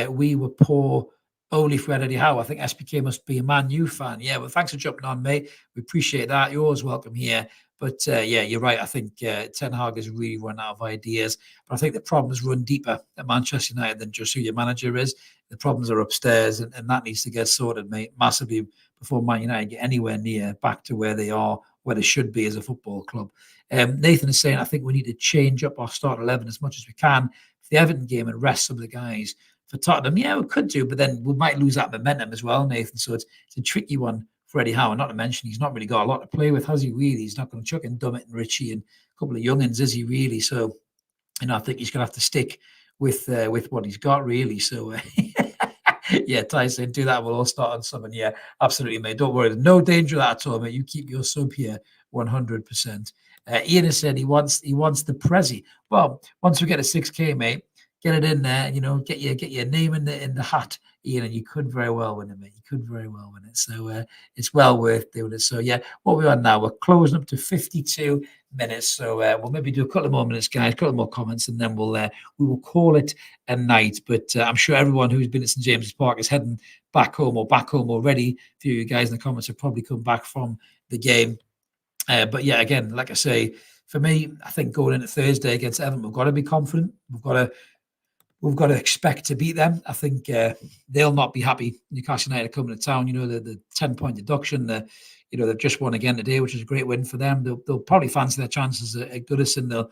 We were poor only for Eddie Howe. I think SPK must be a Man U fan. Yeah, well, thanks for jumping on, mate. We appreciate that. You're always welcome here. But yeah, you're right. I think Ten Hag has really run out of ideas. But I think the problems run deeper at Manchester United than just who your manager is. The problems are upstairs, and that needs to get sorted, mate, massively before Man United get anywhere near back to where they are, where they should be as a football club. Nathan is saying, I think we need to change up our start 11 as much as we can for the Everton game and rest some of the guys. For Tottenham, yeah, we could do, but then we might lose that momentum as well, Nathan. So it's a tricky one for Eddie Howe. Not to mention, he's not really got a lot to play with, has he really? He's not going to chuck in Dummett and Richie and a couple of youngins, is he really? So, you know, I think he's going to have to stick with what he's got, really. So, yeah, Tyson, do that. We'll all start on something. Yeah, absolutely, mate. Don't worry. No danger of that at all, mate. You keep your sub here 100%. Ian has said he wants the Prezi. Well, once we get a 6K, mate, get it in there, you know, get your name in the hat, Ian, and you could very well win it, mate. You could very well win it. So it's well worth doing it. So yeah, what we're on now, we're closing up to 52 minutes. So we'll maybe do a couple of more minutes, guys, a couple more comments, and then we will call it a night. But I'm sure everyone who's been at St James's Park is heading back home already. A few of you guys in the comments have probably come back from the game. But yeah, again, like I say, for me, I think going into Thursday against Everton, we've got to be confident. We've got to expect to beat them. I think they'll not be happy. Newcastle United coming to town. You know, the 10-point deduction. They've just won again today, which is a great win for them. They'll probably fancy their chances at Goodison. They'll,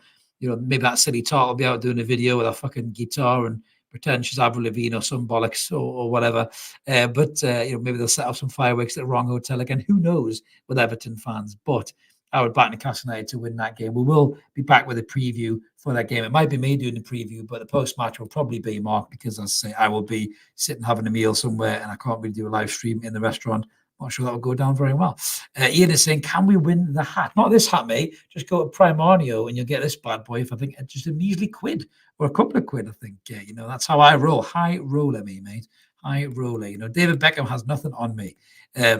maybe that silly tart will be out doing a video with a fucking guitar and pretend she's Avril Lavigne or some bollocks or whatever. But maybe they'll set up some fireworks at the wrong hotel again. Who knows with Everton fans? But I would back Newcastle United to win that game. We will be back with a preview for that game. It might be me doing the preview, but the post-match will probably be Mark, because as I say, I will be sitting having a meal somewhere and I can't really do a live stream in the restaurant. Not sure that will go down very well. Ian is saying, can we win the hat? Not this hat, mate. Just go to Primarnio and you'll get this bad boy for, I think, just a measly quid or a couple of quid, I think. That's how I roll. High roller, me, mate. High roller. David Beckham has nothing on me.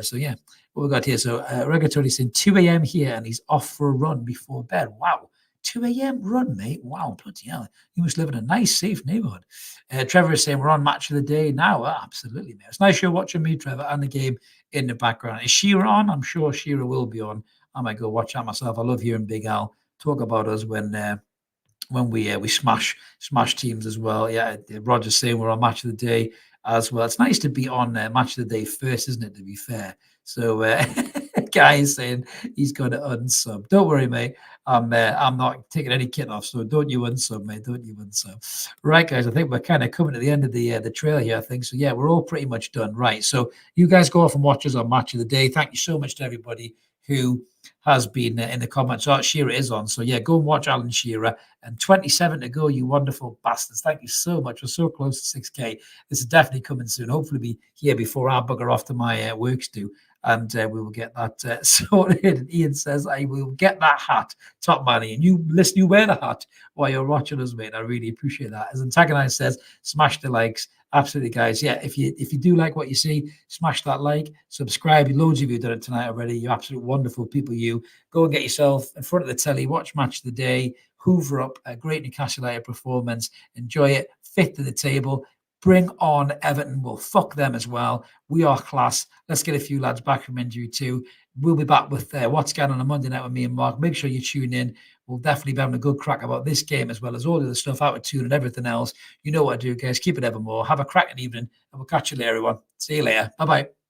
So, yeah. What we got here? So Regatoni saying 2 a.m. here and he's off for a run before bed. Wow. 2 a.m. run, mate. Wow, bloody hell. You must live in a nice, safe neighborhood. Trevor is saying we're on match of the day now. Absolutely, mate. It's nice you're watching me, Trevor, and the game in the background. Is Shearer on? I'm sure Shearer will be on. I might go watch that myself. I love hearing Big Al talk about us when we smash teams as well. Yeah, Roger's saying we're on match of the day as well. It's nice to be on match of the day first, isn't it, to be fair? So Guy is saying he's going to unsub. Don't worry, mate. I'm not taking any kit off, so don't you unsub, mate. Don't you unsub. Right, guys, I think we're kind of coming to the end of the trail here, I think. So, yeah, we're all pretty much done. Right, so you guys go off and watch us on Match of the Day. Thank you so much to everybody who has been in the comments. Shearer is on. So, yeah, go and watch Alan Shearer. And 27 to go, you wonderful bastards. Thank you so much. We're so close to 6K. This is definitely coming soon. Hopefully be here before I bugger off to my works do. And we will get that sorted. And Ian says, I will get that hat, top money. And you wear the hat while you're watching us, mate. I really appreciate that. As Antagonize says, smash the likes. Absolutely, guys. Yeah, if you do like what you see, smash that like, subscribe. Loads of you done it tonight already. You're absolute wonderful people. You go and get yourself in front of the telly, watch Match of the Day, hoover up a great Newcastle United performance, enjoy it, fit to the table. Bring on Everton. We'll fuck them as well. We are class. Let's get a few lads back from injury too. We'll be back with what's going on Monday night with me and Mark. Make sure you tune in. We'll definitely be having a good crack about this game as well as all the other stuff, out of tune and everything else. You know what I do, guys. Keep it evermore. Have a cracking evening, and we'll catch you later, everyone. See you later. Bye-bye.